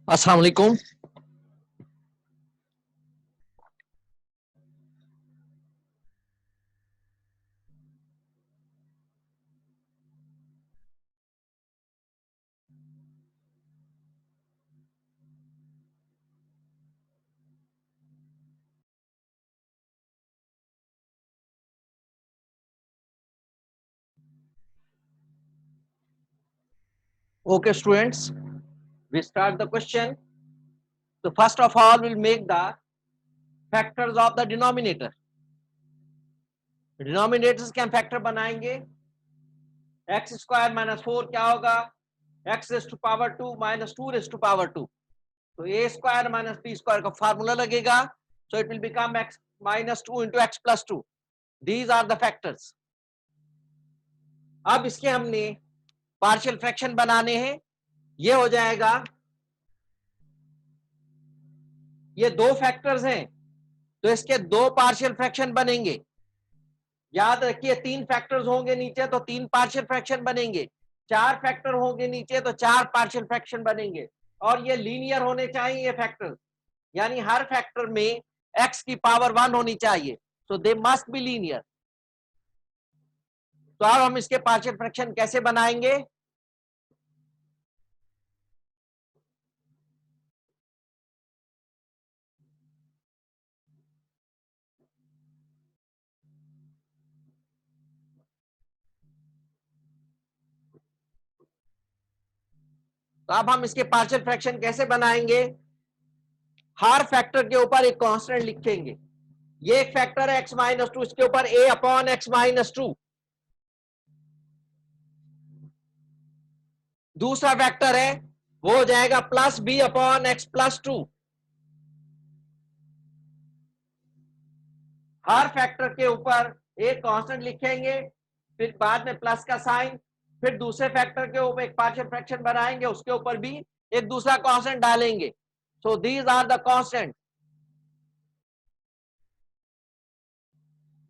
अस्सलाम वालेकुम। Okay, students, we start the question. So first of all, we'll make the factors of the denominator. Denominators के हम factor बनाएंगे। X square minus 4 क्या होगा? X raise to power 2 minus 2 raise to power 2। तो a square minus b square का formula लगेगा। So it will become x minus 2 into x plus 2। These are the factors. अब इसके हमने partial fraction बनाने हैं। ये हो जाएगा, ये दो फैक्टर्स हैं तो इसके दो पार्शियल फ्रैक्शन बनेंगे। याद रखिए, तीन फैक्टर्स होंगे नीचे तो तीन पार्शियल फ्रैक्शन बनेंगे, चार फैक्टर होंगे नीचे तो चार पार्शियल फ्रैक्शन बनेंगे। और ये लीनियर होने चाहिए ये फैक्टर, यानी हर फैक्टर में एक्स की पावर 1 होनी चाहिए। सो दे मस्ट बी लीनियर। तो अब हम इसके पार्शियल फ्रैक्शन कैसे बनाएंगे? तो अब हम इसके पार्शियल फ्रैक्शन कैसे बनाएंगे? हर फैक्टर के ऊपर एक कांस्टेंट लिखेंगे। ये एक फैक्टर है एक्स माइनस 2, इसके ऊपर ए अपॉन एक्स माइनस 2। दूसरा फैक्टर है वो हो जाएगा plus b upon x plus 2। हर फैक्टर के ऊपर एक कांस्टेंट लिखेंगे, फिर बाद में प्लस का साइन, फिर दूसरे फैक्टर के ऊपर एक पार्शियल फ्रैक्शन बनाएंगे, उसके ऊपर भी एक दूसरा कांस्टेंट डालेंगे। So these are the constant.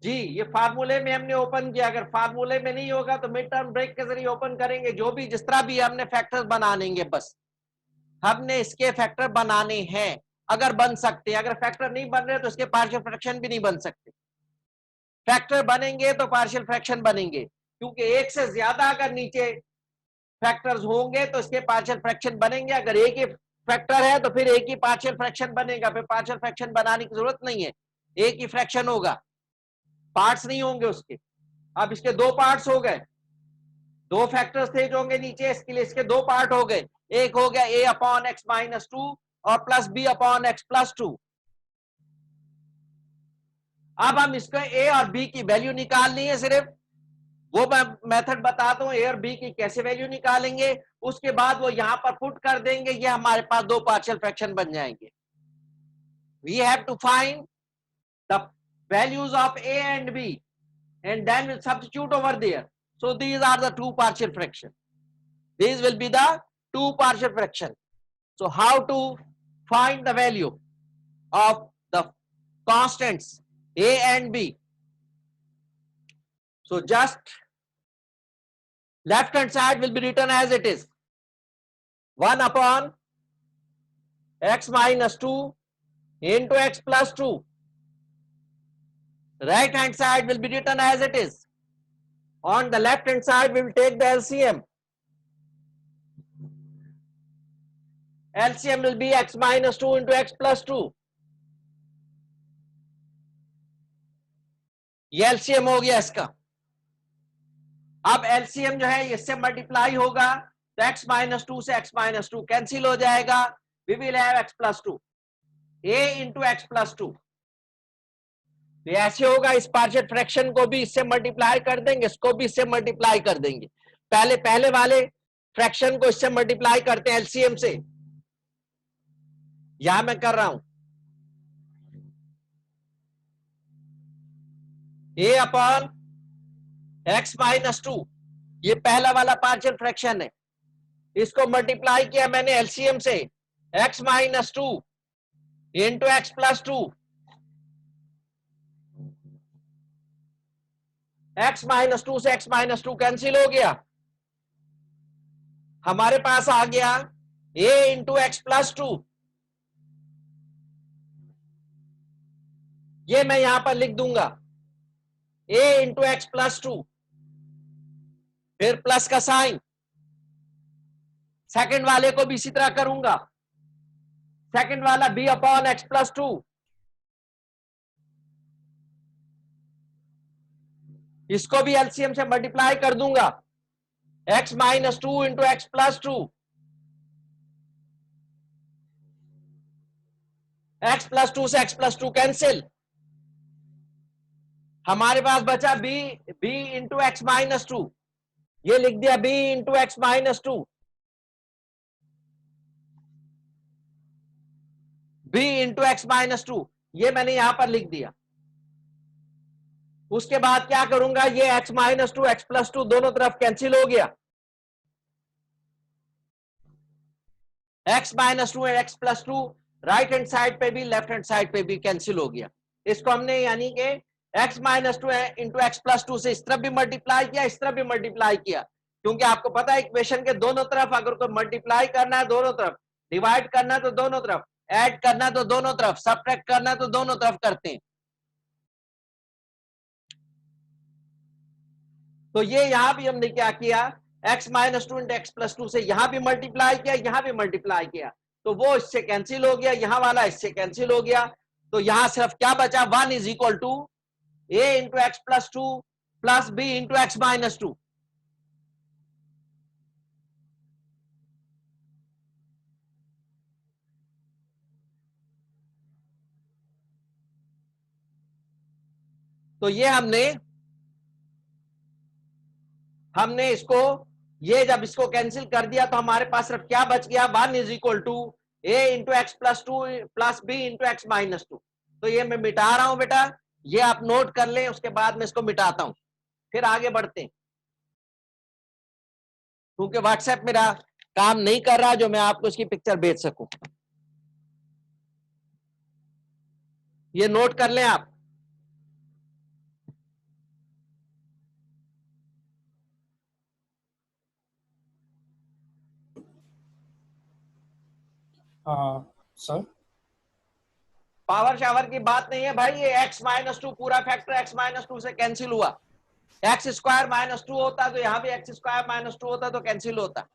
जी, ये फार्मूले में हमने ओपन किया। अगर फार्मूले में नहीं होगा तो मिड टर्म ब्रेक के जरिए ओपन करेंगे। जो भी जिस तरह भी हमने फैक्टर्स बनानेंगे, बस हमने इसके फैक्टर बनाने हैं। अगर बन सकते हैं, अगर फैक्टर नहीं बन रहे तो इसके पार्शियल फ्रैक्शन भी नहीं बन सकते। फैक्टर बनेंगे तो पार्शियल फ्रैक्शन बनेंगे, क्योंकि एक से ज्यादा अगर नीचे फैक्टर्स होंगे तो इसके पार्शियल फ्रैक्शन बनेंगे। अगर एक ही फैक्टर है तो फिर एक ही पार्शियल फ्रैक्शन बनेगा, फिर पार्शियल फ्रैक्शन बनाने की जरूरत नहीं है, एक ही फ्रैक्शन होगा, पार्ट्स नहीं होंगे उसके। अब इसके दो पार्ट्स हो गए, दो फैक्टर्स थे जो होंगे नीचे, इसके लिए इसके दो पार्ट हो गए। एक हो गया ए अपॉन एक्स माइनस 2 और plus b upon x plus 2। अब हम इसको ए और बी की वैल्यू निकालनी है सिर्फ। वो मैं मेथड बताता हूं ए और बी की कैसे वैल्यू निकालेंगे, उसके बाद वो यहां पर पुट कर देंगे, ये हमारे पास दो पार्शियल फ्रैक्शन बन जाएंगे। We have to find the values of a and b and then we'll substitute over there. So these are the two partial fraction. These will be the two partial fraction. So how to find the value of the constants a and b? So just left hand side will be written as it is, 1 upon x minus 2 into x plus 2. Right hand side will be written as it is. On the left hand side we will take the LCM. LCM will be x minus 2 into x plus 2. ये LCM हो गया इसका। अब LCM जो है इससे multiply होगा तो x माइनस 2 से x माइनस 2 कैंसिल हो जाएगा। We will have x plus 2 a into x plus 2। तो ऐसे होगा, इस पार्शियल फ्रैक्शन को भी इससे मल्टीप्लाई कर देंगे, इसको भी इससे मल्टीप्लाई कर देंगे। पहले वाले फ्रैक्शन को इससे मल्टीप्लाई करते हैं एलसीएम से। यहां मैं कर रहा हूं a अपॉन x माइनस 2, ये पहला वाला पार्शियल फ्रैक्शन है, इसको मल्टीप्लाई किया मैंने एलसीएम से, x minus 2 into x plus 2। x minus 2 से x माइनस 2 कैंसिल हो गया, हमारे पास आ गया a into x plus to, ये मैं यहां पर लिख दूंगा a into x plus to, फिर प्लस का साइन, सेकंड वाले को भी इसी तरह करूंगा, सेकंड वाला b upon x plus to, इसको भी एलसीएम से मल्टीप्लाई कर दूंगा, x minus two into x plus to, x plus to से एक्स प्लस टू कैंसिल, हमारे पास बचा b into x minus to, ये लिख दिया b into x minus to, b into x minus to, ये मैंने यहां पर लिख दिया। उसके बाद क्या करूंगा, ये x minus two x plus to दोनों तरफ कैंसिल हो गया, x minus two x plus to right hand side पे भी लेफ्ट हैंड साइड पे भी कैंसिल हो गया। इसको हमने यानी कि x minus two into x plus to से इस तरफ भी मल्टीप्लाई किया, इस तरफ भी मल्टीप्लाई किया, क्योंकि आपको पता है इक्वेशन के दोनों तरफ अगर कोई मल्टीप्लाई करना है दोनों तरफ, डिवाइड करना है तो दोनों तरफ, ऐड करना है तो दोनों तरफ, सबट्रैक्ट करना है तो दोनों तरफ करते हैं। तो ये यहां भी हमने क्या किया, x minus two into x plus to से यहां भी मल्टीप्लाई किया, यहां भी मल्टीप्लाई किया, तो वो इससे कैंसिल हो गया, यहां वाला इससे कैंसिल हो गया, तो यहां सिर्फ क्या बचा, 1 is equal to a into x plus two plus b into x minus two. तो ये हमने इसको, ये जब इसको कैंसिल कर दिया तो हमारे पास सिर्फ क्या बच गया, 1 is equal to a into x plus two plus b into x minus two. तो ये मैं मिटा रहा हूं बेटा, ये आप नोट कर लें, उसके बाद मैं इसको मिटाता हूं, फिर आगे बढ़ते हैं, क्योंकि व्हाट्सएप मेरा काम नहीं कर रहा जो मैं आपको इसकी पिक्चर भेज सकूं। ये नोट कर लें आप। सर पावर शावर की बात नहीं है भाई, ये x माइनस टू पूरा फैक्टर x माइनस टू से कैंसिल हुआ, एक्स स्क्वायर माइनस टू होता तो यहां भी एक्स स्क्वायर माइनस टू होता तो कैंसिल होता,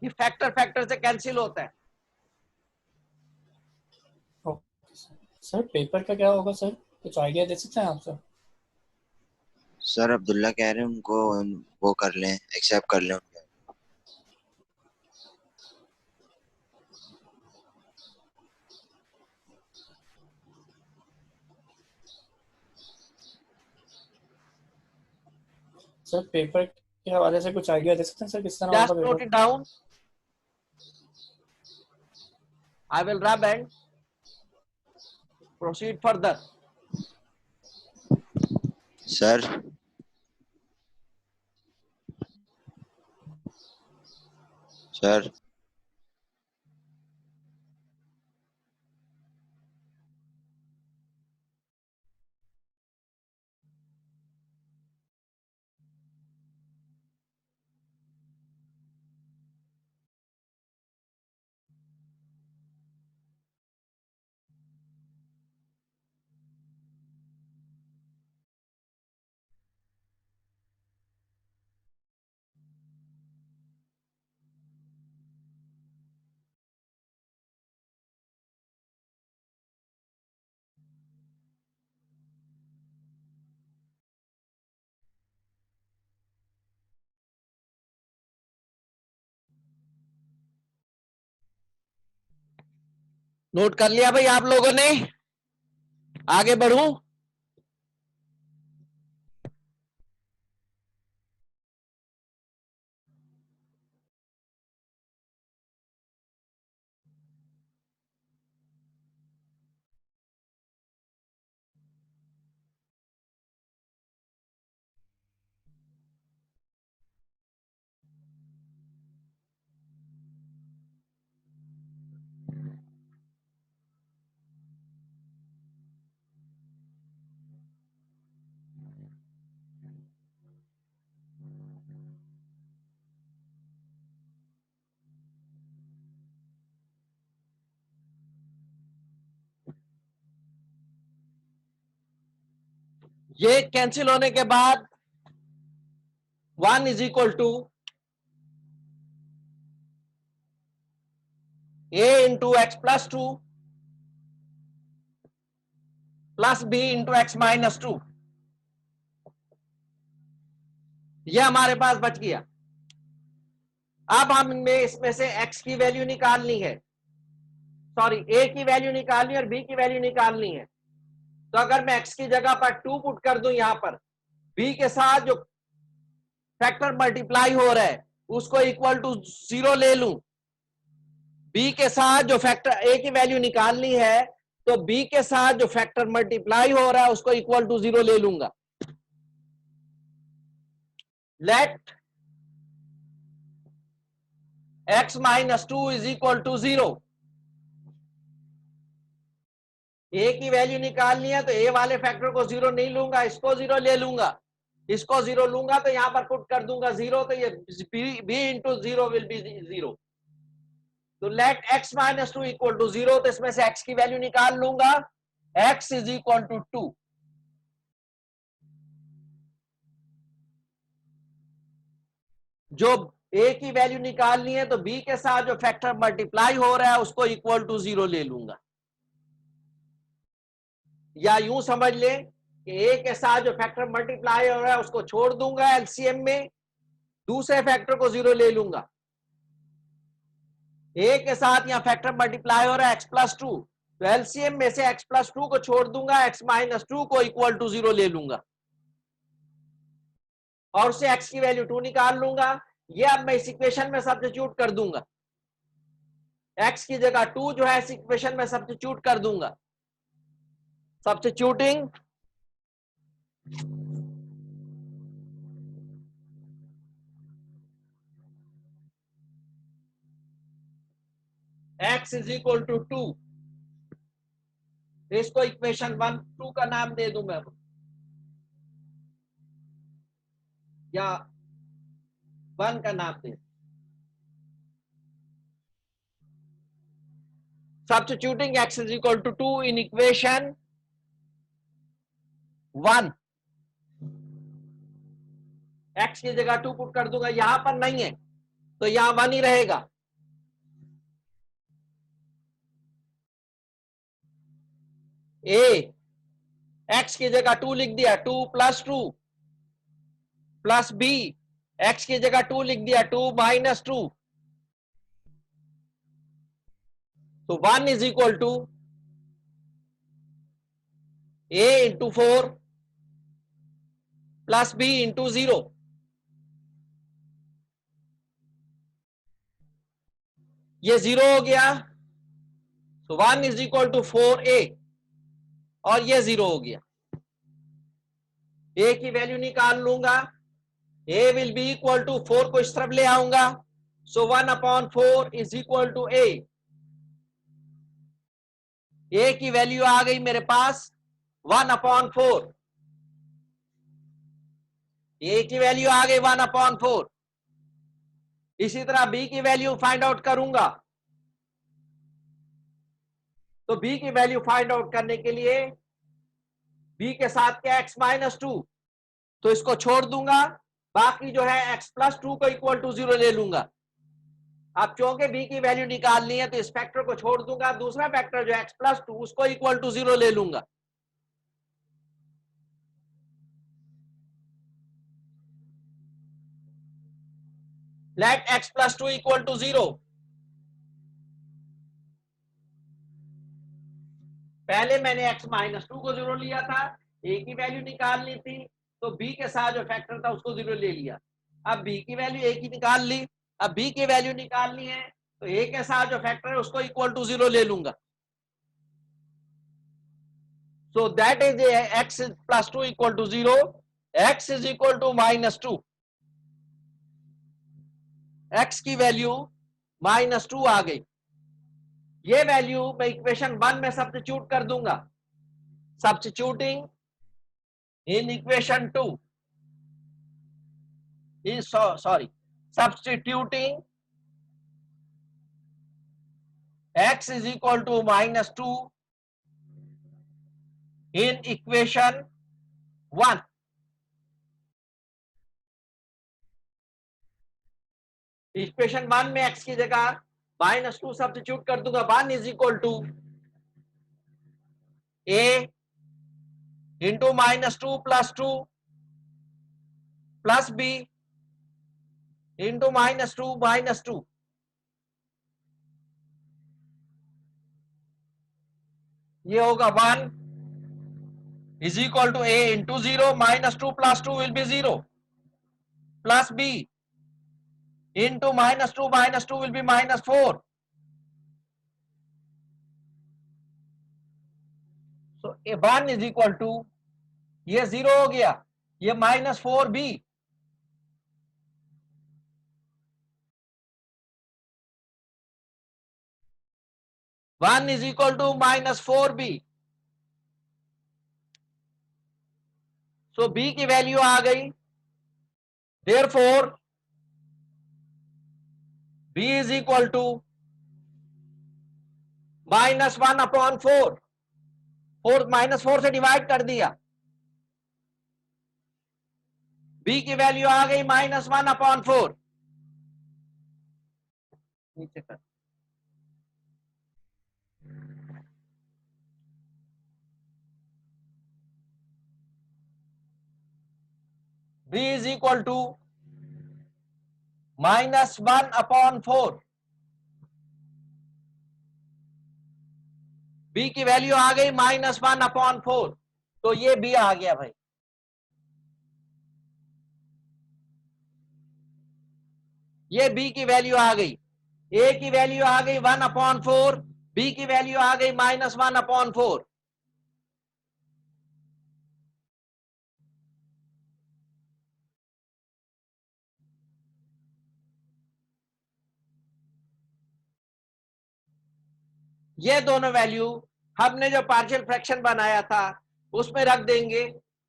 ये फैक्टर फैक्टर से कैंसिल होता है। ओके सर, पेपर का क्या होगा सर, कुछ आइडिया दे सकते हैं आप सर? सर अब्दुल्ला कह रहे हैं उनको वो कर लें, एक्सेप्ट कर लें उनका। सर पेपर के हवाले से कुछ आइडिया दे सकते हैं सर, किस तरह जस्ट होगा note paper? It down, I will रब and proceed further. Sir sir note कर लिया भाई आप लोगों ने, आगे बढ़ूं? ये कैंसिल होने के बाद 1 is equal to a into x plus 2 plus b into x minus 2। ये हमारे पास बच गया। अब हमें इसमें से x की वैल्यू निकालनी है, सॉरी a की वैल्यू निकालनी है और b की वैल्यू निकालनी है। तो अगर मैं x की जगह पर 2 पुट कर दूं, यहां पर b के साथ जो फैक्टर मल्टीप्लाई हो रहा है उसको इक्वल टू 0 ले लूं, b के साथ जो फैक्टर a की वैल्यू निकालनी है तो b के साथ जो फैक्टर मल्टीप्लाई हो रहा है उसको इक्वल टू 0 ले लूंगा। Let x minus 2 is equal to 0। a की वैल्यू निकालनी है तो a वाले फैक्टर को 0 नहीं लूंगा, इसको 0 ले लूंगा। इसको 0 लूंगा तो यहां पर पुट कर दूंगा 0, तो ये b इंटू 0 विल बी 0। तो let x minus 2 equal to 0, तो इसमें से x की वैल्यू निकाल लूंगा, x इज इक्वल टू 2। जो a की वैल्यू निकालनी है तो b के साथ जो फैक्टर मल्टीप्लाई हो रहा है उसको इक्वल टू 0 ले लूंगा, या यूं समझ ले कि a के साथ जो फैक्टर मल्टीप्लाई हो रहा है उसको छोड़ दूंगा एलसीएम में, दूसरे फैक्टर को 0 ले लूंगा। a के साथ यहां फैक्टर मल्टीप्लाई हो रहा है x प्लस 2, तो एलसीएम में से x प्लस 2 को छोड़ दूंगा, x माइनस 2 को इक्वल टू 0 ले लूंगा और उससे x की वैल्यू 2 निकाल लूंगा। ये अब मैं इस इक्वेशन में सब्स्टिट्यूट कर दूंगा, x की जगह 2 जो है इस इक्वेशन में सब्स्टिट्यूट कर दूंगा। Substituting x is equal to 2, इसको इक्वेशन 1 2 का नाम दे दूं मैं, या 1 का नाम दे। Substituting x is equal to 2 in equation 1, x की जगह 2 पुट कर दूंगा, यहां पर नहीं है तो यहां 1 ही रहेगा। a x की जगह 2 लिख दिया, 2 प्लस 2 प्लस b x की जगह 2 लिख दिया, 2 माइनस 2, तो 1 is equal to a into 4 plus b into 0। ये 0 हो गया, तो 1 इज इक्वल टू 4a और ये 0 हो गया। a की वैल्यू निकाल लूंगा, a will be equal to 4 को इस तरफ ले आऊंगा, so 1/4 is equal to a। a की वैल्यू आ गई मेरे पास 1/4, a की वैल्यू आ गई 1/4। इसी तरह b की वैल्यू फाइंड आउट करूंगा, तो b की वैल्यू फाइंड आउट करने के लिए b के साथ क्या x माइनस 2, तो इसको छोड़ दूंगा, बाकी जो है x प्लस 2 को इक्वल टू 0 ले लूंगा। अब चूंकि b की वैल्यू निकालनी है तो इस फैक्टर को छोड़ दूंगा, दूसरा फैक्टर जो x प्लस 2 उसको इक्वल टू 0 ले लूंगा। Let x plus 2 equal to 0। पहले मैंने x माइनस 2 को 0 लिया था, a की वैल्यू निकालनी थी तो b के साथ जो फैक्टर था उसको 0 ले लिया। अब b की वैल्यू a की निकाल ली, अब b की वैल्यू निकालनी है तो a के साथ जो फैक्टर है उसको इक्वल टू 0 ले लूंगा। So that is x plus 2 equal to 0, x is equal to minus 2, x की वैल्यू माइनस 2 आ गई। ये वैल्यू मैं इक्वेशन 1 में सब्स्टिट्यूट कर दूंगा, substituting in equation 2 is substituting x is equal to minus 2 in equation 1। Equation 1 में x की जगह -2 सब्स्टिट्यूट कर दूंगा। 1 is equal to a into -2 plus 2 plus b into -2 -2। ये होगा 1 is equal to a into 0 -2 plus 2 will be 0 plus b into -2 -2 will be -4। So a 1 is equal to, ये 0 हो गया, ये -4b। One is equal to -4b। So b की value आ गई, therefore b is equal to -1/4। 4 से divide कर दिया, b की वैल्यू आ गई -1/4। नीचे कर, b is equal to -1/4। b की वैल्यू आ गई -1/4। तो ये b आ गया भाई। ये b की वैल्यू आ गई, a की वैल्यू आ गई 1/4, b की वैल्यू आ गई -1/4। ये दोनों वैल्यू हमने जो पार्शियल फ्रैक्शन बनाया था उसमें रख देंगे।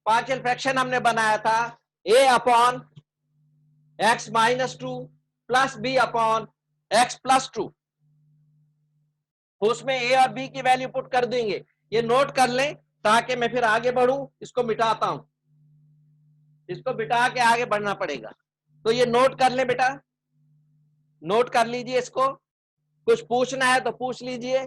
पार्शियल फ्रैक्शन हमने बनाया था a/x-2 प्लस b/x+2। उसमें a और b की वैल्यू पुट कर देंगे। ये नोट कर लें ताकि मैं फिर आगे बढ़ूं। इसको मिटाता हूं, इसको मिटा के आगे बढ़ना पड़ेगा। तो ये नोट कर लें बेटा, नोट कर लीजिए इसको। कुछ पूछना है तो पूछ लीजिए।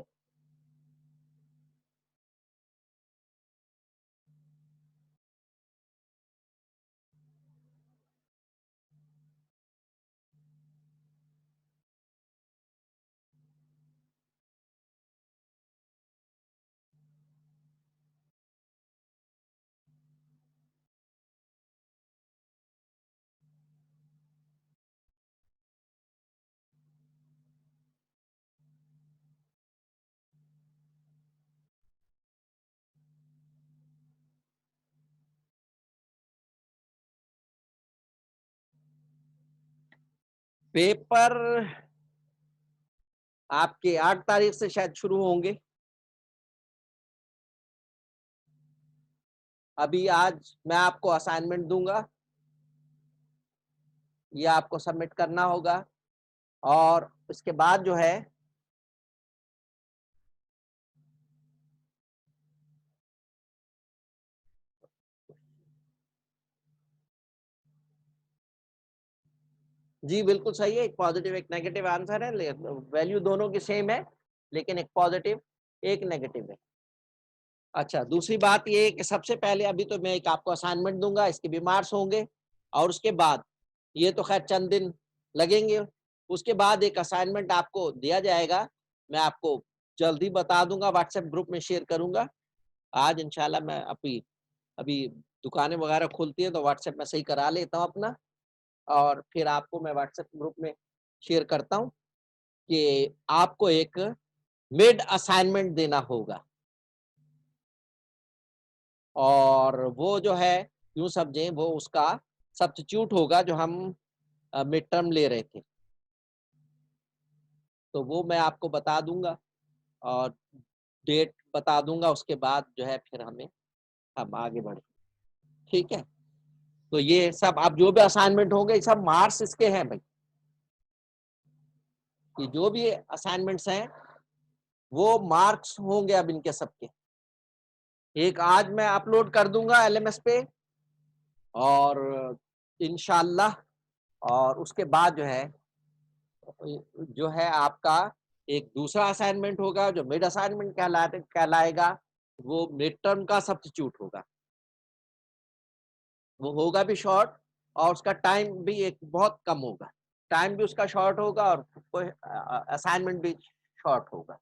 पेपर आपके 8 तारीख से शायद शुरू होंगे। अभी आज मैं आपको असाइनमेंट दूंगा, ये आपको सबमिट करना होगा। और उसके बाद जो है जी बिल्कुल सही है, एक पॉजिटिव एक नेगेटिव आंसर है। वैल्यू दोनों की सेम है, लेकिन एक पॉजिटिव एक नेगेटिव है। अच्छा, दूसरी बात ये है कि सबसे पहले अभी तो मैं एक आपको असाइनमेंट दूंगा, इसके भी मार्क्स होंगे। और उसके बाद ये तो खैर चंद दिन लगेंगे, उसके बाद एक असाइनमेंट आपको दिया जाएगा। मैं आपको जल्दी बता दूंगा, व्हाट्सएप ग्रुप में शेयर करूंगा। आज इंशाल्लाह मैं अभी दुकानें वगैरह खुलती है तो व्हाट्सएप में सही करा लेता हूँ अपना, और फिर आपको मैं व्हाट्सएप ग्रुप में शेयर करता हूँ कि आपको एक मिड असाइनमेंट देना होगा। और वो जो है यूं समझें वो उसका सब्स्टिट्यूट होगा जो हम मिड टर्म ले रहे थे। तो वो मैं आपको बता दूंगा और डेट बता दूंगा। उसके बाद जो है फिर हम आगे बढ़े। ठीक है, तो ये सब आप जो भी असाइनमेंट होंगे सब मार्क्स इसके हैं भाई। ये जो भी असाइनमेंट्स हैं वो मार्क्स होंगे अब इनके सबके। एक आज मैं अपलोड कर दूंगा LMS पे, और इंशाल्लाह, और उसके बाद जो है आपका एक दूसरा असाइनमेंट होगा जो मिड असाइनमेंट कहलाएगा। वो मिड टर्म का सब्स्टिट्यूट होगा, वो होगा भी शॉर्ट, और उसका टाइम भी एक बहुत कम होगा, टाइम भी उसका शॉर्ट होगा और कोई असाइनमेंट भी शॉर्ट होगा।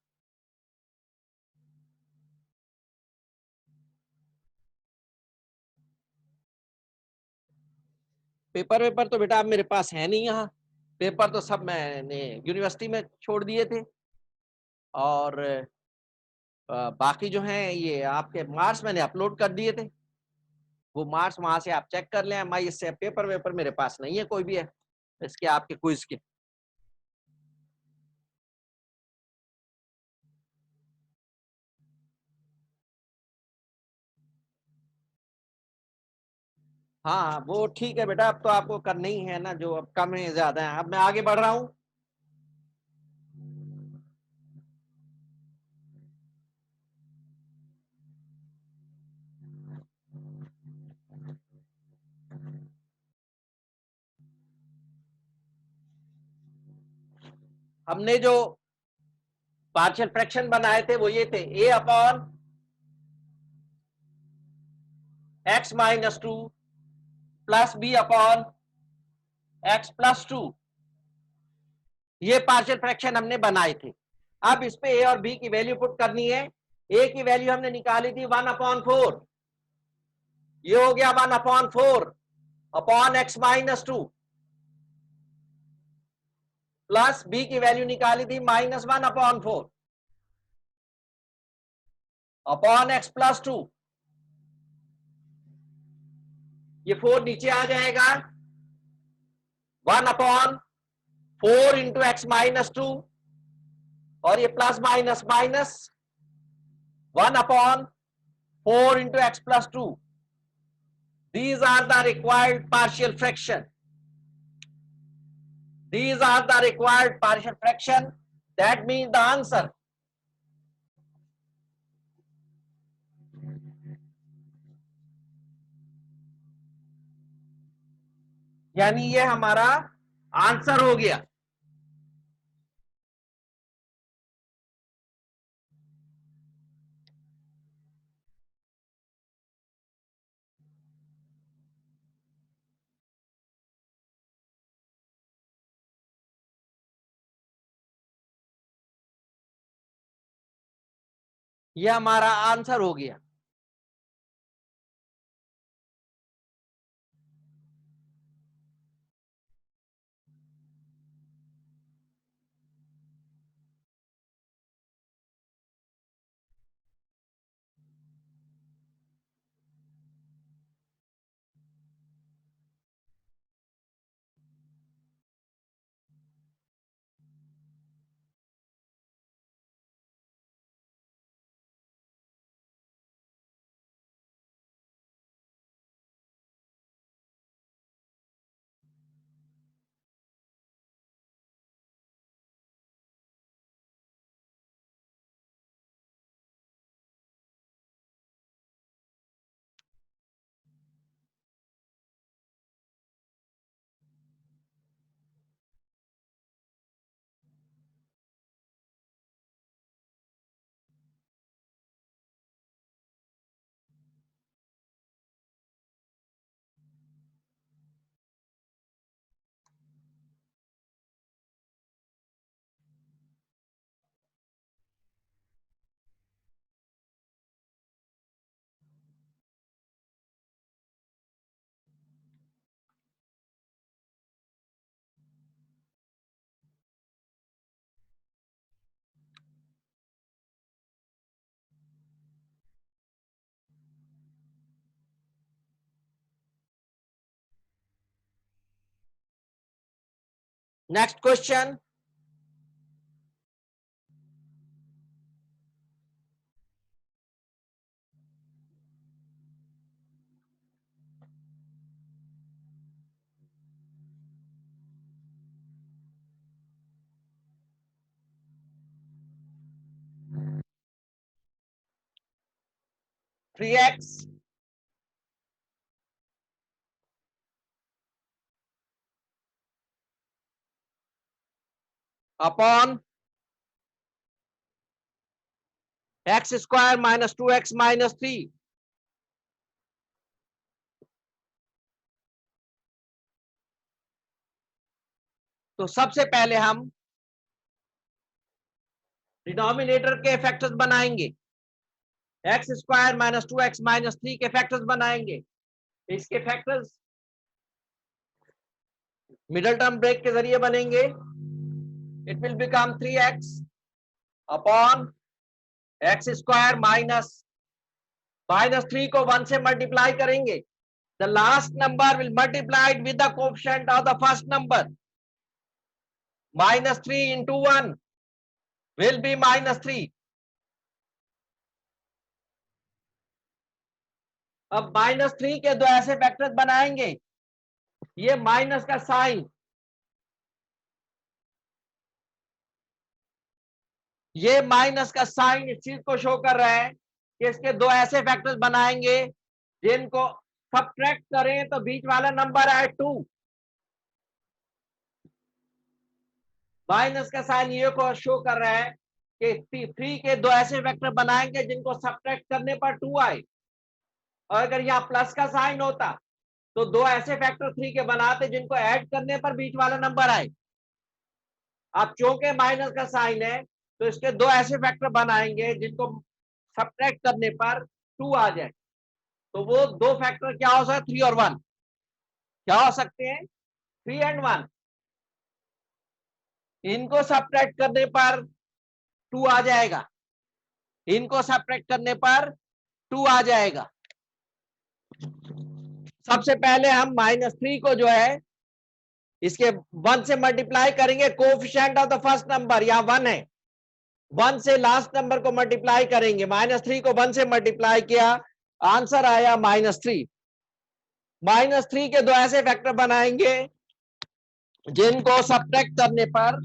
पेपर वेपर तो बेटा अब मेरे पास है नहीं यहाँ, पेपर तो सब मैंने यूनिवर्सिटी में छोड़ दिए थे, और बाकी जो है ये आपके मार्क्स मैंने अपलोड कर दिए थे, वो मार्क्स वहां से आप चेक कर लें। मैं इससे पेपर वेपर मेरे पास नहीं है कोई भी है इसके आपके क्विज के। हाँ वो ठीक है बेटा, अब तो आपको करना ही है ना, जो अब कम है ज्यादा है। अब मैं आगे बढ़ रहा हूँ। हमने जो पार्शियल फ्रैक्शन बनाए थे वो ये थे a upon x minus 2 plus b upon x plus 2, ये पार्शियल फ्रैक्शन हमने बनाए थे। अब इस पे a और b की वैल्यू पुट करनी है। a की वैल्यू हमने निकाली थी 1/4, ये हो गया 1/4 upon x minus 2, plus b की वैल्यू निकाली थी -1/4 अपॉन x प्लस 2। ये 4 नीचे आ जाएगा, 1/4 इंटू एक्स माइनस 2, और ये plus minus minus 1/4 into x plus 2। These are the required partial fraction. These are the required partial fraction. That means the answer. यानी ये हमारा आंसर हो गया। ये हमारा आंसर हो गया। Next question. Three x upon x square minus 2x minus 3। तो सबसे पहले हम डिनोमिनेटर के फैक्टर्स बनाएंगे, x square minus 2x minus 3 के फैक्टर्स बनाएंगे। इसके फैक्टर्स मिडल टर्म ब्रेक के जरिए बनेंगे। It will become 3x upon x square minus 3 को 1 से मल्टीप्लाई करेंगे। The last number will multiplied with the coefficient of the first number. Minus 3 into 1 will be minus 3। अब minus 3 के दो ऐसे फैक्टर्स बनाएंगे, ये माइनस का साइन, ये माइनस का साइन इस चीज को शो कर रहा है कि इसके दो ऐसे फैक्टर्स बनाएंगे जिनको सब्ट्रैक्ट करें तो बीच वाला नंबर आए 2। माइनस का साइन ये को शो कर रहा है कि 3 के दो ऐसे वेक्टर बनाएंगे जिनको सब्ट्रैक्ट करने पर 2 आए। और अगर यहाँ प्लस का साइन होता तो दो ऐसे फैक्टर 3 के बनाते जिनको ऐड करने पर बीच वाला नंबर आए। अब चूंकि माइनस का साइन है तो इसके दो ऐसे फैक्टर बनाएंगे जिनको सब्ट्रैक्ट करने पर 2 आ जाए। तो वो दो फैक्टर क्या हो सकते, 3 और 1 क्या हो सकते हैं, 3 एंड 1। इनको सब्ट्रैक्ट करने पर 2 आ जाएगा, इनको सब्ट्रैक्ट करने पर 2 आ जाएगा। सबसे पहले हम माइनस 3 को जो है इसके 1 से मल्टीप्लाई करेंगे। Coefficient of the first number यहाँ 1 है, 1 से लास्ट नंबर को मल्टीप्लाई करेंगे। माइनस 3 को 1 से मल्टीप्लाई किया, आंसर आया माइनस 3। माइनस 3 के दो ऐसे फैक्टर बनाएंगे जिनको सब्ट्रैक्ट करने पर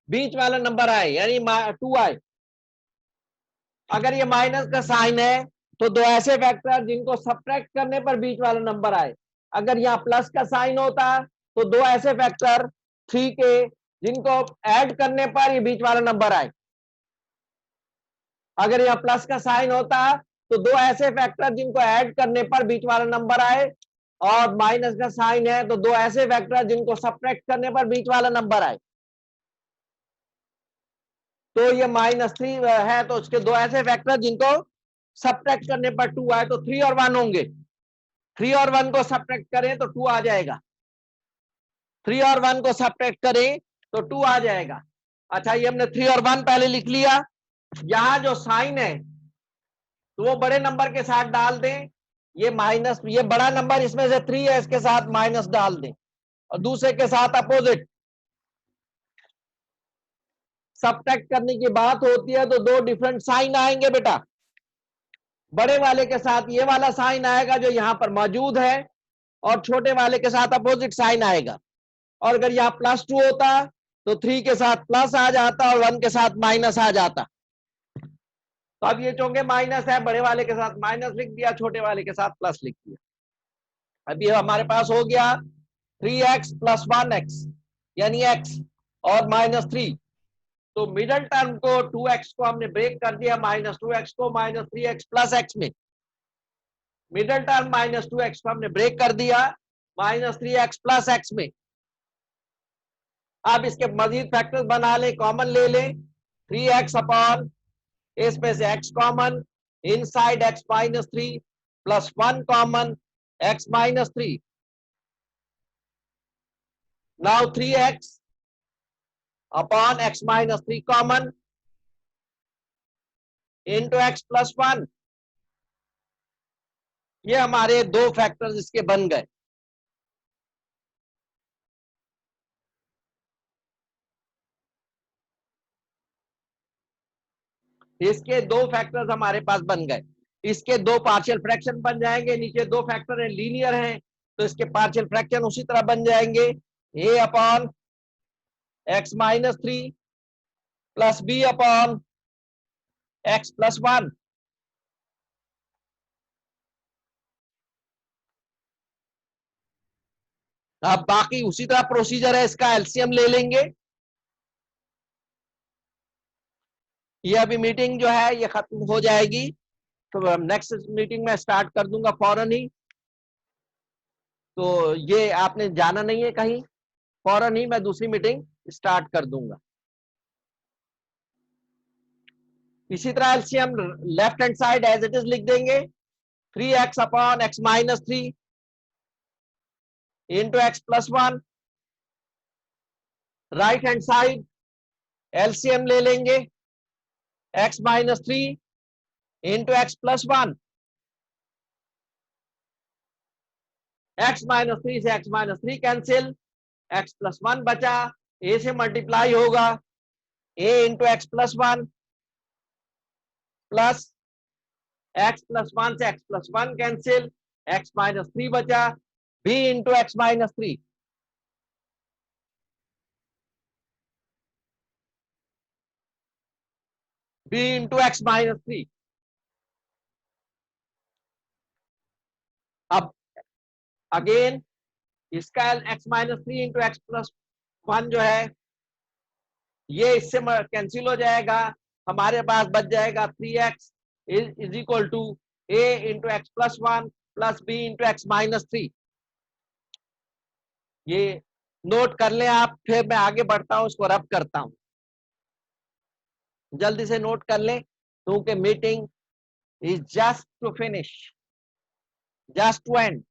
बीच वाला नंबर आए, यानी 2 आए। अगर ये माइनस का साइन है तो दो ऐसे फैक्टर जिनको सब्ट्रैक्ट करने पर बीच वाला नंबर आए। अगर यहाँ प्लस का साइन होता तो दो ऐसे फैक्टर 3 के जिनको ऐड करने पर ये बीच वाला नंबर आए। अगर यहाँ प्लस का साइन होता तो दो ऐसे फैक्टर जिनको ऐड करने पर बीच वाला नंबर आए, और माइनस का साइन है तो दो ऐसे फैक्टर जिनको सब्ट्रैक्ट करने पर बीच वाला नंबर आए। तो ये माइनस 3 है तो उसके दो ऐसे फैक्टर जिनको सब्ट्रैक्ट करने पर 2 आए, तो 3 और 1 होंगे। 3 और 1 को सब्ट्रैक्ट करें तो 2 आ जाएगा, 3 और 1 को सब्ट्रैक्ट करें तो 2 आ जाएगा। अच्छा, ये हमने 3 और 1 पहले लिख लिया। यहां जो साइन है तो वो बड़े नंबर के साथ डाल दें। ये माइनस, ये बड़ा नंबर इसमें से 3 है, इसके साथ माइनस डाल दें, और दूसरे के साथ अपोजिट। सब्ट्रैक्ट करने की बात होती है तो दो डिफरेंट साइन आएंगे बेटा। बड़े वाले के साथ ये वाला साइन आएगा जो यहां पर मौजूद है, और छोटे वाले के साथ अपोजिट साइन आएगा। और अगर यहाँ +2 होता तो 3 के साथ प्लस आ जाता और 1 के साथ माइनस आ जाता। तो अब ये चूंकि माइनस है, बड़े वाले के साथ माइनस लिख दिया, छोटे वाले के साथ प्लस लिख दिया। अब ये हमारे पास हो गया 3x + 1x यानी x और -3। तो मिडल टर्म को 2x को हमने ब्रेक कर दिया, -2x को -3x + x में। मिडल टर्म -2x को हमने ब्रेक कर दिया -3x + x में। अब इसके मजीद फैक्टर्स बना ले, कॉमन ले लें। 3x अपॉन, इसमें से x common, inside x -3 + 1 common, x -3। Now 3x upon x -3 common into x + 1। ये हमारे दो फैक्टर्स इसके बन गए। इसके दो फैक्टर्स हमारे पास बन गए। इसके दो पार्शियल फ्रैक्शन बन जाएंगे। नीचे दो फैक्टर हैं, लीनियर हैं, तो इसके पार्शियल फ्रैक्शन उसी तरह बन जाएंगे। a upon x -3 + b upon x + 1। अब बाकी उसी तरह प्रोसीजर है, इसका एलसीएम ले लेंगे। ये अभी मीटिंग जो है ये खत्म हो जाएगी, तो नेक्स्ट मीटिंग में स्टार्ट कर दूंगा फौरन ही। तो ये आपने जाना नहीं है कहीं, फौरन ही मैं दूसरी मीटिंग स्टार्ट कर दूंगा। इसी तरह LCM left hand side as it is लिख देंगे, 3x upon x minus 3 into x plus 1। Right hand side LCM ले लेंगे, x minus 3 into x plus 1। x minus 3 से x minus 3 cancel, x plus 1 बचा, a से multiply होगा, a into x plus 1 plus x plus 1 से x plus 1 cancel, x minus 3 बचा, b into x minus 3। b into x minus 3। अब again इसका x minus 3 into x plus 1 जो है ये इससे कैंसिल हो जाएगा, हमारे पास बच जाएगा 3x is equal to a into x plus 1 plus b into x minus 3। ये नोट कर लें आप, फिर मैं आगे बढ़ता हूं, इसको रब करता हूं, जल्दी से नोट कर लें क्योंकि meeting is just to finish, just to end.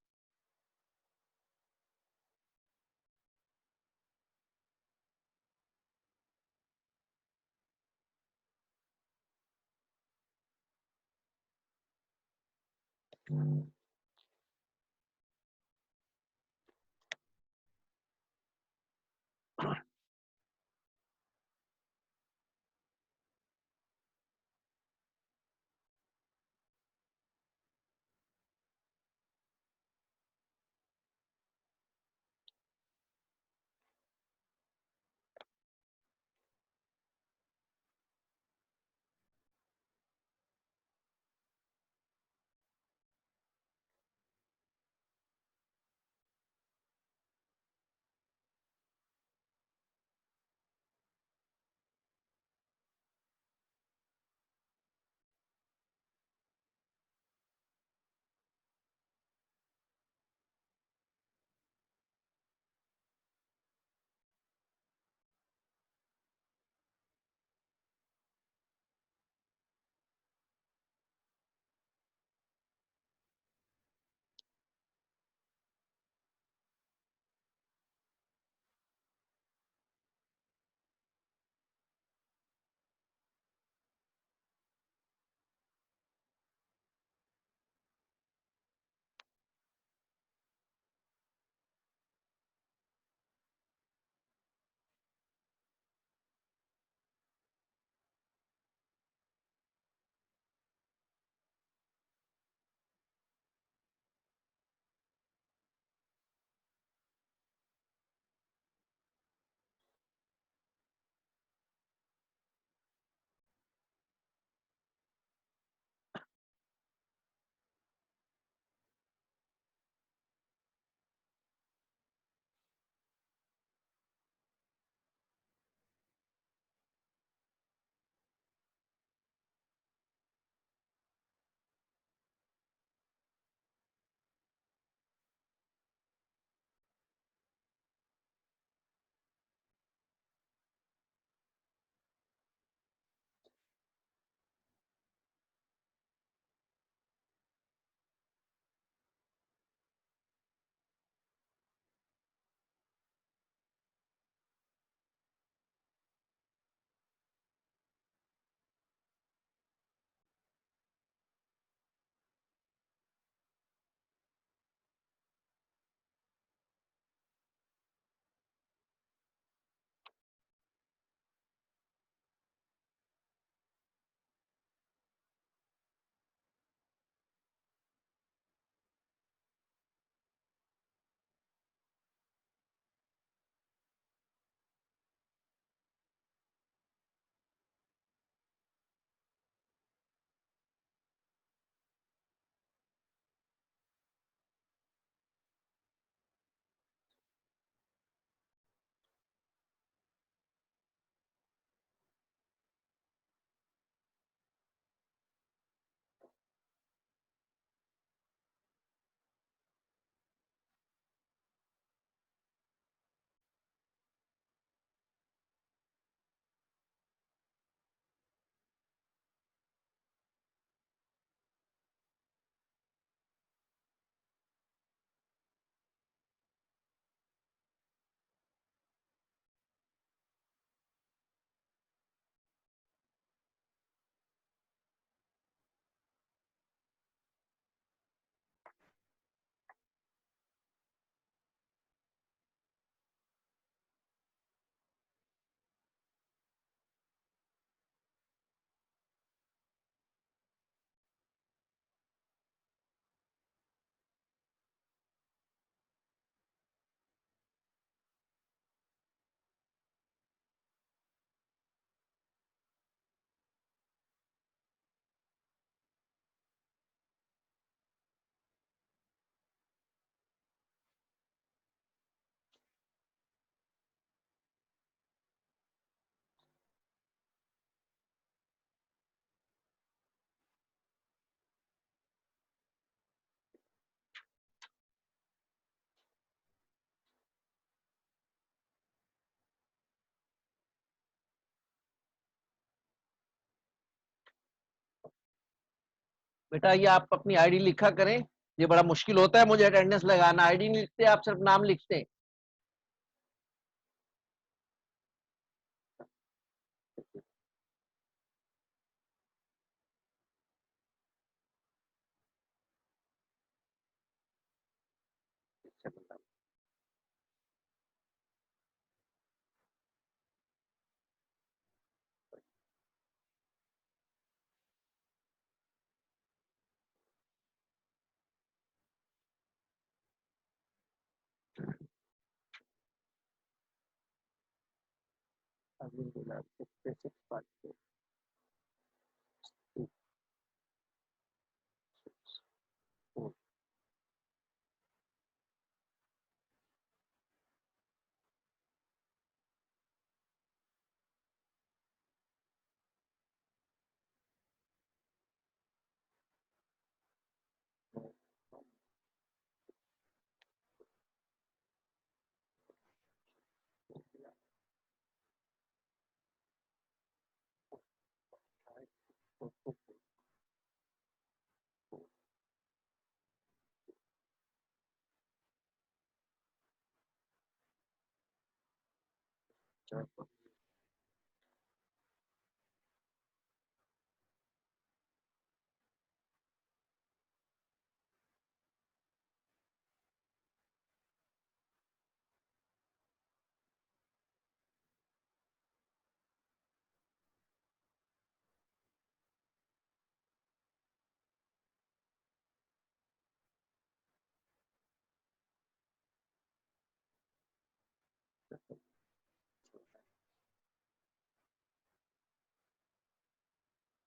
बेटा ये आप अपनी आईडी लिखा करें, ये बड़ा मुश्किल होता है मुझे अटेंडेंस लगाना। आईडी नहीं लिखते आप, सिर्फ नाम लिखते हैं।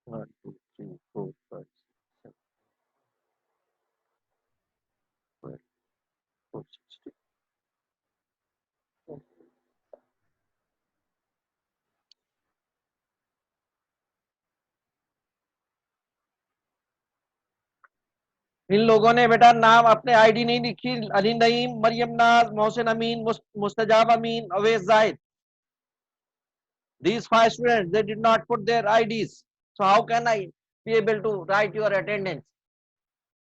One, two, three, four, five, six, seven, 460. इन लोगों ने बेटा नाम अपने आईडी नहीं लिखी। अली नईम, मरियम नाज, मोहसिन अमीन, मुस्तजाब अमीन, Awais Zahid. These 5 students, they did not put their IDs. So how can I be able to write your attendance?